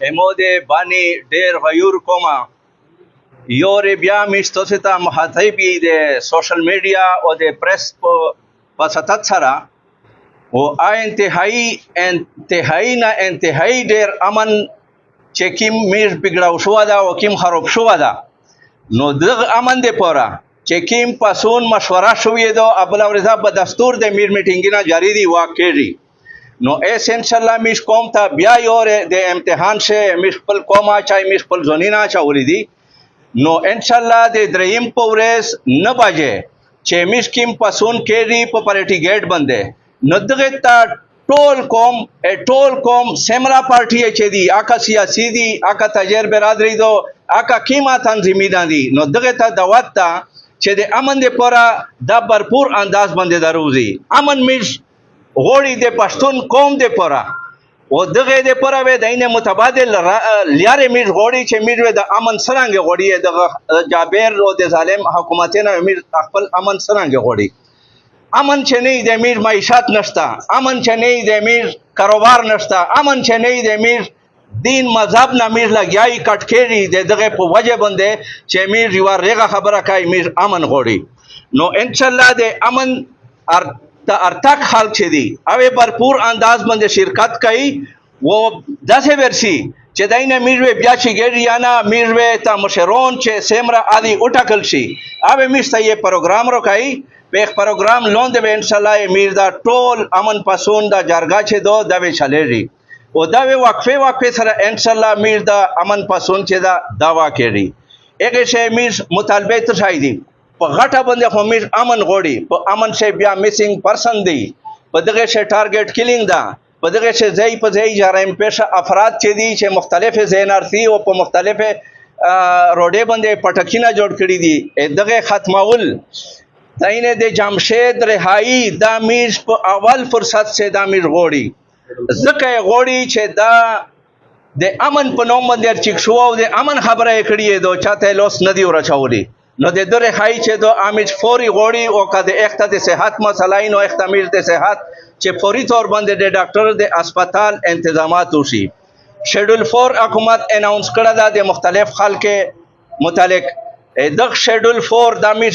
اموده بانی ډیر غیور کوما یور بیا مشتوستا مخاطبی د سوشل میډیا او د پریس په واسطه سره او انتهایی ډیر امن چې کیم میر بګړاو شو دا او کیم خراب شو دا نو دغه امن دی پورا چې کیم پاسون مشوره شوې دو ابل اورزا په دستور د میر میټینګ نه جاری دی واکېږي نو ایس ان شاء الله مش قوم ته بیا یور د امتحان شه مش خپل قومه چای مش خپل زونینا چاولې دي نو ان شاء الله د دریم پورس نه باجه چې مش کیم پاسون کېږي په پارټي ګیټ باندې نو دغه تا ټول قوم سمرا پارټي چې دی آکا سیاسي دی آکا تاجر برادری دو آکا کیما تنظیمی دي نو دغه ته دعوت ته چې د امن د پورا د भरपूर انداز باندې دروزي امن مش غوړي د پښتون قوم د پورا او دغه د پورا و دینه متبادل لیاره مش غوړي چې مش د امن سرنګ غوړي د جابر او د ظالم حکومتونو مش خپل امن سرنګ غوړي امن چې نه د میر معیشت نشتا امن چې نه د میر کاروبار نشتا امن چې نه د میر دین مذهب نه میر لګیای کټکېری دغه په وجه باندې چې میر یو رغه خبره کوي میر امن غوړي نو ان شاء الله د امن ارتق خلق چې دی او भरपूर انداز باندې شرکت کوي و داسې ورسي چې داینه میر بیا چې ګریانا میر ته مشرون چې سیمرا ادي اٹکل شي او مشته یې پروګرام روکای به پروګرام لون دی ان شاء الله میر دا ټول امن پسون دا جرګه چې دو دا به چلےږي او دا وقفه سره ان شاء الله میر دا امن پسون چې دا داوا کوي هغه شی میر مطالبه تر شای دی په غټه باندې خو میر امن غوړي په امن شی بیا میسینګ پرسن دی په دغه شی ټارګټ کیلینګ دا په دغه شی ځای په ځای جرایم پیشه افراد چې دي چې مختلفه زینارسي او په مختلفه روډې باندې پټکینه جوړ کړی دي دغه ختمول داینه د جمشید رهایی دا میر په اول فرصت سے دا میر غوړي ځکه غوړي چې دا د امن په نوم باندې چیک شو او د امن خبره کړي دو چاته لوس ندی ورچاولي نو د دره هاي چې دو امید فوري غوړي او کده اخته د صحت مسلای نو اختمیر د صحت چې فوري تور باندې د ډاکټر د هسپتال تنظیمات وشي شیډول 4 حکومت اناونس کړه دا د مختلف خلک متعلق دغه شیډول 4 د امید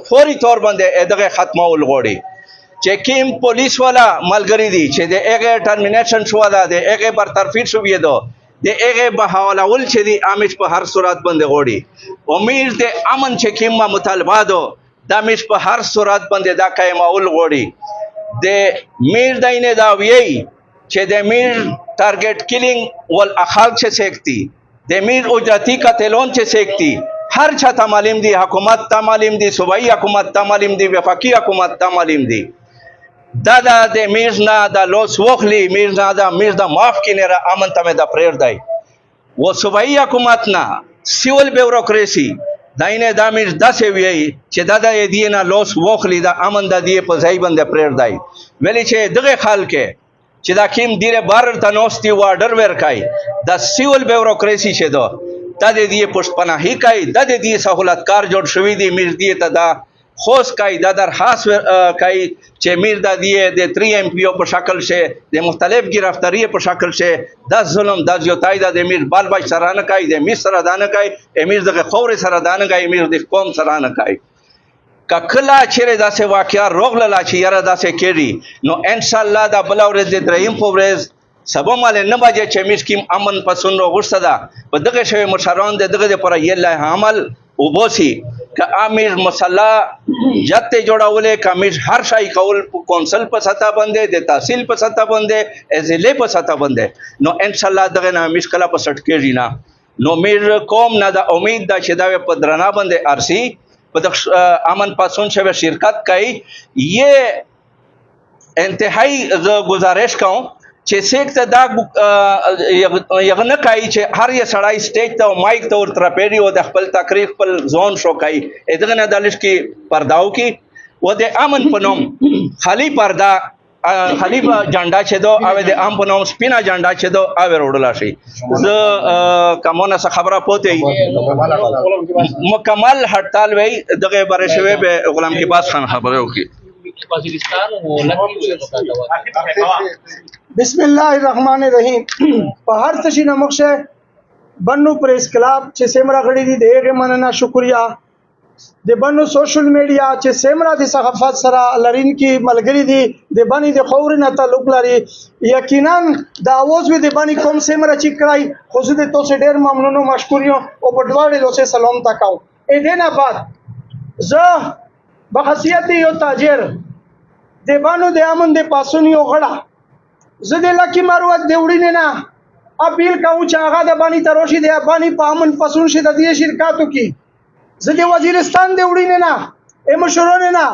فوري تور باندې دغه ختمول غوړي چې کیم پولیس والا ملګری دي چې د هغه ټرمینیشن شو دا د هغه برطرفي شو ویدو د هغه بهاولول چې دی امید په هر صورت باندې غوړي امید د امن چې کیمه مطالبه دو د امید په هر صورت باندې دا قائمول غوړي د میر دینه دا وی چې د میر ټارګټ کیلینګ ول اخال چې سیکتی د میر اجرتی قتلون چې سیکتی هر چا ته معلوم دی حکومت ته معلوم دی صوبایي حکومت ته معلوم دی وفاقي حکومت ته معلوم دی دا د میرنا د لوس وخلی میرنا معاف کینه را امن ته د پریر دی و صوبایي حکومت نه سیول بیوروکراسي داینه د میر داسې وی چې د دینه لوس وخلی د امن د دی په ځای باندې پریر دی ولی چې دغه خلک چې دا کیم دیره بار ته نوستي وارډر ورکای د سیول بیوروکراسي شه دو د دې پښتناهي کوي د دې سہولتکار جوړ شوی دی میر دی ته دا خوش کای د درخواست کای چې میر د دې د 3 ایم پی او په شکل شه د مختلف گرفتاری په شکل شه د ظلم د زیاتای د میر بال بچ سره نه کای د میر سره دانه کای امیر د خور سره دانه کای میر د قوم سره نه کای ککلا چیرې داسې واقعیا روغله لا چې یاره داسې کېږي نو ان شاء الله د بل ورځ د دریم په ورځ سبا مال نه بجې چې مش کیم امن پسون غوښته ده په دغه شوی مشران دغه لپاره یله عمل وبوسی ک امیر مصلا جته جوړولې کمیر هر شای کول کونسل په سطح باندې د تحصیل په سطح باندې ازله په سطح باندې نو ان شاء الله دغه نه مشکله په سټ کېږي نه نو میر قوم نه د امید د چې دا په درنا باندې ارسي په امن پسون شوی شرکت کوي یہ انتهایی گزارش کوم چې سیکته دا یغه نه کوي چې هر یو سړی سټیج ته مایک ته ورته پیری او د خپل تقریر خپل ځون شو کوي اته نه دالش کې پرداو کې و د امن پنوم خالی پردا خالی جنډا چې دو او د ام پنوم سپینا جنډا چې دو او وروړل شي ز کومه خبره پوتې مکمل هړتال وای دغه بره شوی به غلام کې باز خان خبره وکي बिस्मिल्लाहिर्रहमानिर्रहीम په هر څه شي نمک شه بنو پریس کلاب چې سیمرا غړي دي دغه مننه شکریا د بنو سوشل میډیا چې سیمرا د صحافت سره لرین کی ملګری دي د بنی د خور نه تعلق لري یقینا دا اوس به د بنی کوم سیمرا چې کړای خو زه د توسه ډیر ممنون او مشکور یم او په ډواړې لوسه سلام تکاو ا دې نه بعد زه بحثیت یو تاجر د بانو د امن د پاسون یو غړه زه د لکی مروت د وړینې نه اپیل کوم چې هغه د بانی تروشي د بانی په امن پاسون شي د دې شرکتو کې زه د وزیرستان د وړینې نه مشورونه نه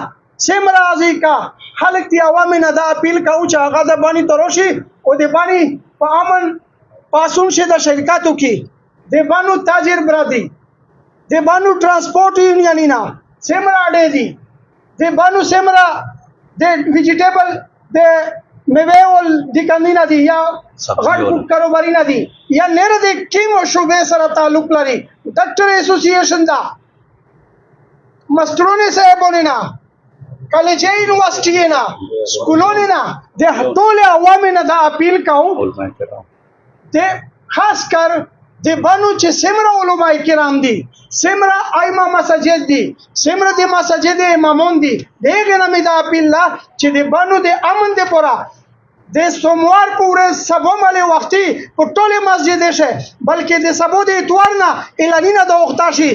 سیمرا ازي کا خلک دی عوام نه د اپیل کوم چې هغه د بانی تروشي او د بانی په امن پاسون شي د شرکتو کې د بانو تاجر برادي د بانو ترانسپورت یونین نه سیمرا ډې دي د بانو سیمرا د ویجیټیبل د میوهول د کندینا دي یا غټ کاروباري نه دي یا نره د ټیم شوبې سره تعلق لري ډاکټر اسوسییشن دا مسترونه صاحبونه نه کالج یونیورسيټي نه سکولونه نه د ټول عوام نه دا اپیل کوم د خاص کر د بانو چې سیمرا علماء کرام دي سیمرا ائمه مساجد دي سیمرا د مساجد امامون دي دغه نه دا اپیل لا چې د بانو د امن د پورا د سوموار پورې سبو مله وختي په ټوله مسجد شه بلکې د سبو د اتوار نه اعلانینه د وختاشي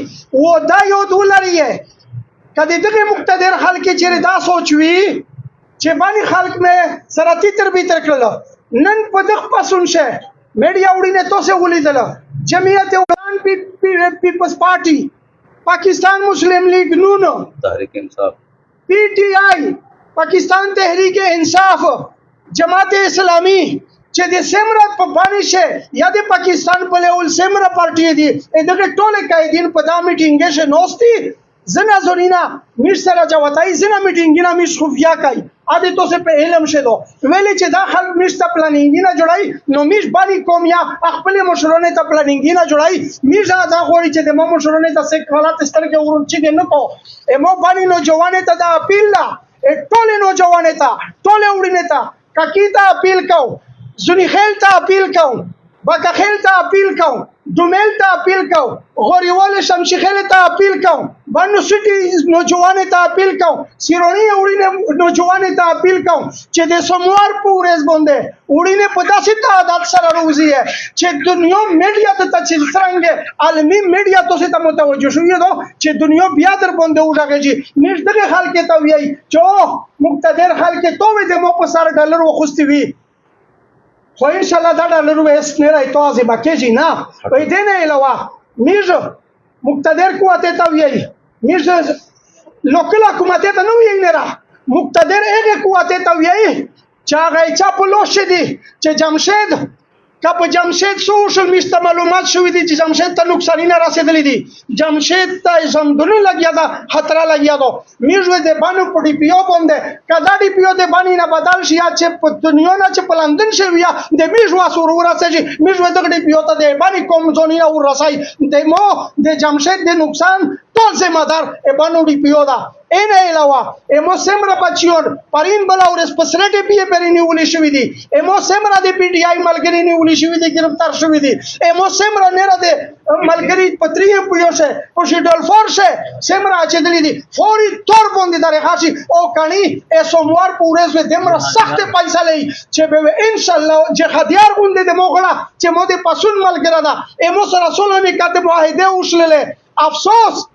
و دا یو دولري کدی دغه مقتدر خلک چې دا سوچوي چې باندې خلک مې سرتی تربیت کړل نن په دغه پسون شه میډیا وړینه توسه ولیدل جمعیت اولان پیپلز پارٹی پاکستان مسلم لیگ نون تحریک انصاف پی ٹی آئی پاکستان تحریک انصاف جماعت اسلامی چې د سیمرا په باندې شه یا د پاکستان په لیول سیمرا پارټي دي دغه ټوله قائدین په دا میټینګ شه نوستي زنا زورینا مش سره جواتای زنا میټینګ نه مش خفیا کوي اده تو سے په علم شه دو ویلې چې دا خلک مش ته پلانینګ نه جوړای نو مش باندې کوم یا خپل مشرونه ته پلانینګ نه جوړای مش دا غوړي چې د مو مشرونه ته څه حالات ستر کې ورون چې نه کو امو باندې نو جوانه ته دا اپیل لا ټول نو جوانه ته ټول وړینه ته ککیتا اپیل کو زنی خیل ته اپیل کو باکا خیل ته اپیل کو دومیل ته اپیل کو غوریوال شمشی خیل ته اپیل کو بانو سټي نوجوان ته اپیل کو سیرونی وړینه نوجوان ته اپیل کو چې د سوموار پورز باندې وړینه په داسې تعداد سره روزي چې دنیا میډیا ته چې څنګه عالمي میډیا ته ته متوجه شوې دو چې دنیا بیا در باندې وډاګي نش دغه خلک ته وی چې مقتدر خلک ته وي د مو په سر ډالر وخستي وي خو ان شاء الله دا ډالر وېس نه راي توازي باکېږي نه په دې نه علاوه میږه مقتدر قوت ته وی میږه لوکل حکومت ته نو وی نه را مقتدر هغه قوت ته وی چې هغه چا په لوش دي چې جمشید کپ جمشید سوشل میشته معلومات شوې دي چې جمشید ته نقصان نه رسیدلې دي جمشید ته زمدونه لګیا دا خطر لګیا دو میږه د بانو په ډی پی او باندې کدا ډی پی او د بانی نه بدل شي چې په دنیا نه چې پلندن شي یا د میږه واسور ورسېږي میږه د ډی پی او ته د بانی کوم ځونی او رسای د مو د جمشید د نقصان ټول ذمہ دار بانو ډی پی او دا ان علاوه امو سیمرا بچیون پرین بلاورس پسرټي پی پرینی ولې شوې دي امو سیمرا د پی ټی آی ملګری نه ولې شوې دي گرفتار شوې دي امو سیمرا نه را ده ملګری پتری پویوشه او شیډول فورشه سیمرا چې دلی دي فوري تور باندې درې خاصي او کڼي سوموار پورز و دمر سخت پیسې لې چې به ان شاء الله جهادیار باندې د موغړه چې مو د پسون ملګری دا امو سره سولې کاتب واحده وشلله افسوس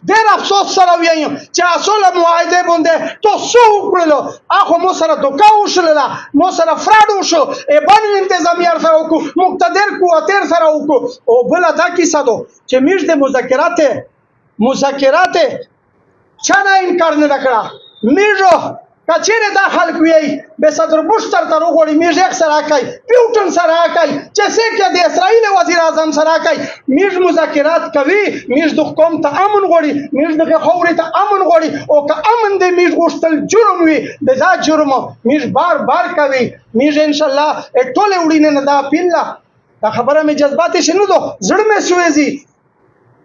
ډېر افسوس سره وایم چې اصل معاهده باندې تو سو کړلو اخو مو سره دوکا وشلله مو سره فراډ وشو باندې انتظامیه سره وکړو مقتدر قوتر سره وکړو او بل دا کیسه دو چې میش د مذاکرات چانه انکار نه کړه میجو کچېره دا خلک وی به صدر بوش تر وګړي میج اکثر راکای پیوټن سره راکای چې څنګه د اسرائیل وزیر اعظم سره راکای میج مذاکرات کوي میج د قوم ته امن غوړي میج د خوري ته امن غوړي او که امن دې میج غوښتل جرم وي د ذات جرم میج بار کوي میج ان شاء الله ټوله وړینه نه دا پیله دا خبره می جذباتي شنو دو زړه مې سوېزي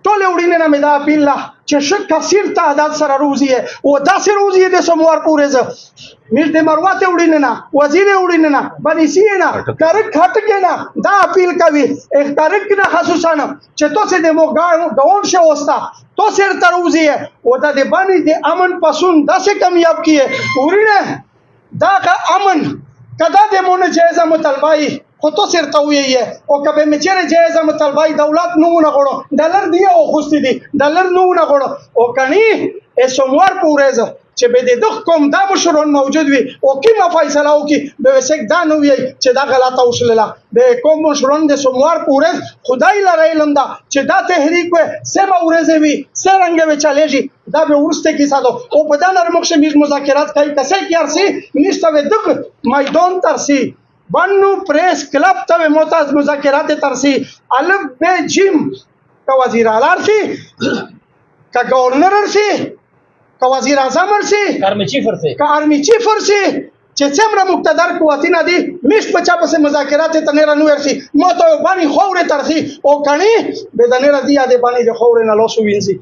ټول وړینه نه مې دا اپیل لا چې ښه کثیر تعداد سره روزي او داسې روزي د سموار پورې زه میر د مروات وړینه نه وزیر وړینه نه بنسی نه کرک خټک نه دا اپیل کوي ایک کرک نه خصوصا چې تو سه د مو گاون شه وستا تو سر تروزی او دا د باندې د امن پسون داسې کامیاب کیه وړینه دا کا امن کدا د مون جایزه مطالبه خو تو سر ته ویه او کبه مچره جایزه مطالبه دولت نو نه غړو ډالر دی او خوستي دي ډالر نو نه غړو او کني اسموار پورز چې به د دغه کوم دا مشرون موجود وي او کیمه فیصله وکي به وسک دا نو وي چې دا غلطه وشلله به کوم مشرون د سموار پورز خدای لره علم دا چې دا تحریک و سبا ورزه وي سرنګ و چالهږي دا به ورسته کې ساده او په دا نرمخ شمیز مذاکرات کوي کسه کیارسي نشته و دغه میدان ترسي بانو پریس کلب ته معتز مذاکرات ترسي الف به جیم کا وزیر اعلی ارسي کا گورنر ارسي کا وزیر اعظم ارسي آرمی چیف ارسي کا آرمی چیف ارسي چې څومره مقتدر قوتونه دي مش په چا پسې مذاکرات ته نه رانو ورسي مو ته باندې خوره ترسي او کني به د نه ردي اده باندې د خوره نه لوسو وینځي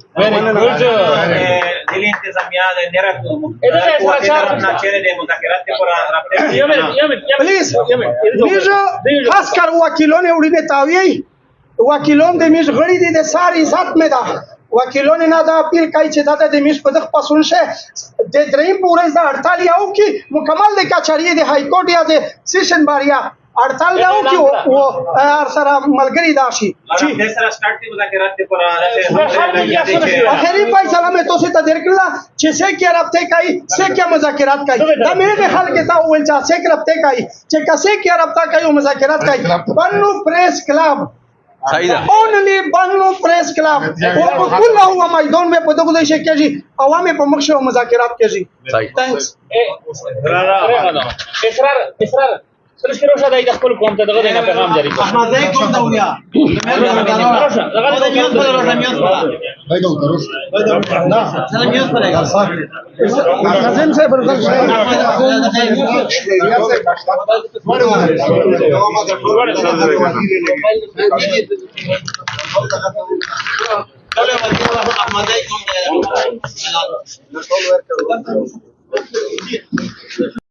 ضلع انتظامیه د نرخ مقررات چیرې د مذاکرات پر پلیز میجو خاص کر وکیلونه وړي تاوی وکیلون د میج غړي دي د ساری ذات مې دا وکیلون نه دا اپیل کوي چې دا د میش په دغه پسون شه د دریم پورې دا هړتال یو کی مکمل د کچاري د های کورټ یا د سیشن باریا هړتال یو کی او سره ملګری دا شي چې سره سٹارټ دي مذاکرات پر اخري فیصله مې تاسو ته درکړه چې څه کې رابطه کوي څه کې مذاکرات کوي دا مې خلک ته ویل چې څه کې رابطه کوي چې کسه کې رابطه کوي او مذاکرات کوي بنو پریس کلب صحیح ده اونلی بانو پریس کلب او په ټول هوا میدان به په دغه ځای کې کېږي عوامي په مخ شو مذاکرات کېږي تانکس اصرار سره شروع شوه د خپل قوم ته دغه نه پیغام جاری کړ احمد زئی کوم دوریا سلام ناظم صاحب احمد زئی کوم